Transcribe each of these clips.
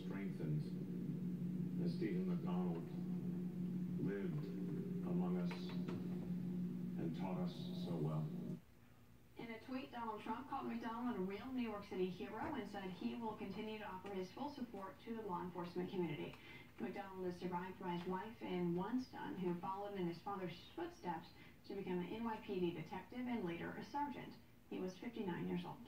strengthened as Stephen McDonald lived among us and taught us so well. In a tweet, Donald Trump called McDonald a real New York City hero and said he will continue to offer his full support to the law enforcement community. McDonald is survived by his wife and one son, who followed in his father's footsteps to become an NYPD detective and later a sergeant. He was 59 years old.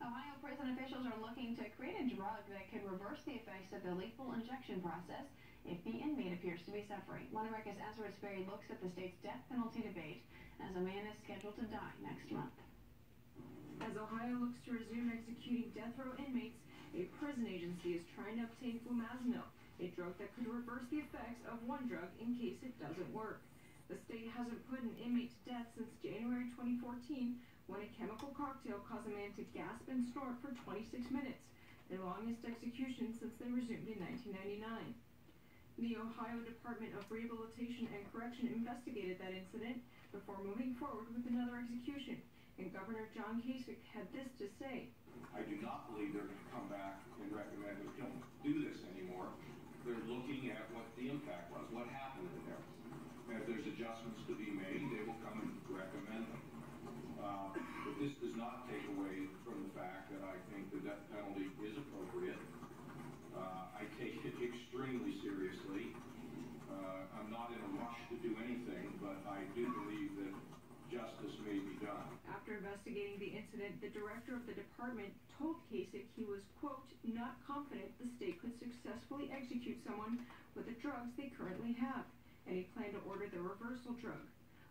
Ohio prison officials are looking to create a drug that could reverse the effects of the lethal injection process if the inmate appears to be suffering. One America's Ezra Sperry looks at the state's death penalty debate as a man is scheduled to die next month. As Ohio looks to resume executing death row inmates, a prison agency is trying to obtain flumazenil, a drug that could reverse the effects of one drug in case it doesn't work. The state hasn't put an inmate to death since January 2014, when a chemical cocktail caused a man to gasp and snort for 26 minutes, the longest execution since they resumed in 1999. The Ohio Department of Rehabilitation and Correction investigated that incident before moving forward with another execution, and Governor John Kasich had this to say. I do not believe they're going to come back and recommend that we don't do this anymore. They're looking at what the impact was, what happened in there. And if there's adjustments to be made, they will come and recommend them. But this does not take away from the fact that I think the death penalty is appropriate. I take it extremely seriously. I'm not in a rush to do anything, but I do believe that justice may be done. After investigating the incident, the director of the department told Kasich he was, quote, not confident the state could successfully execute someone with the drugs they currently have, and he planned to order the reversal drug.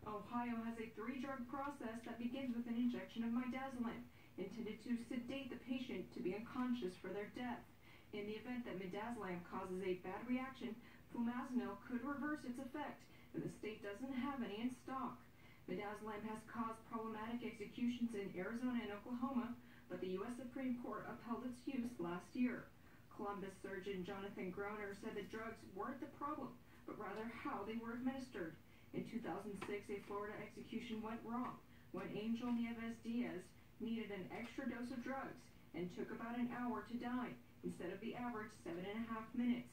Ohio has a 3-drug process that begins with an injection of midazolam, intended to sedate the patient to be unconscious for their death. In the event that midazolam causes a bad reaction, flumazenil could reverse its effect, and the state doesn't have any in stock. Midazolam has caused problematic executions in Arizona and Oklahoma, but the U.S. Supreme Court upheld its use last year. Columbus surgeon Jonathan Groner said the drugs weren't the problem, but rather how they were administered. In 2006, a Florida execution went wrong when Angel Nieves Diaz needed an extra dose of drugs and took about an hour to die instead of the average 7.5 minutes.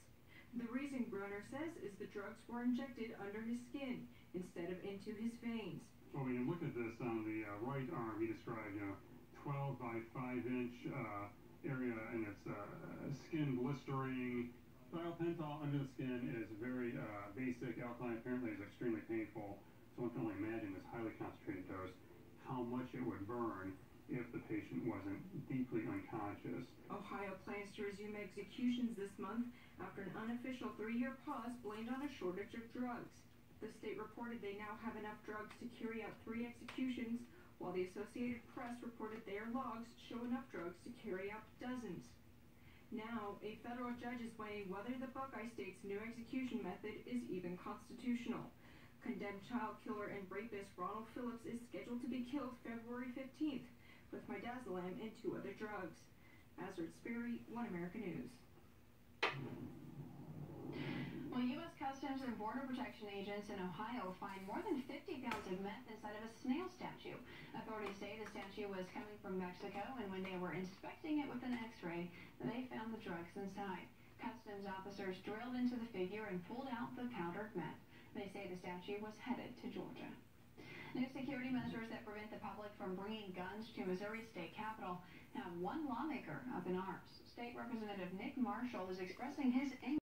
The reason, Groner says, is the drugs were injected under his skin instead of into his veins. Well, when you look at this on the right arm, he described, 12 by 5-inch area, and it's skin blistering. Thiopental under the skin is very basic. Alkaline apparently is extremely painful, so one can only imagine this highly concentrated dose, how much it would burn if the patient wasn't deeply unconscious. Ohio plans to resume executions this month after an unofficial 3-year pause blamed on a shortage of drugs. The state reported they now have enough drugs to carry out 3 executions, while the Associated Press reported their logs show enough drugs to carry out dozens. Now, a federal judge is weighing whether the Buckeye State's new execution method is even constitutional. Condemned child killer and rapist Ronald Phillips is scheduled to be killed February 15th with midazolam and 2 other drugs. Ezra Sperry, One America News. Well, U.S. Customs and Border Protection agents in Ohio find more than 50 pounds of meth inside of a snail statue. Authorities say the statue was coming from Mexico, and when they were inspecting it with an X-ray, they found the drugs inside. Customs officers drilled into the figure and pulled out the powdered meth. They say the statue was headed to Georgia. New security measures that prevent the public from bringing guns to Missouri's state capitol have one lawmaker up in arms. State Representative Nick Marshall is expressing his anger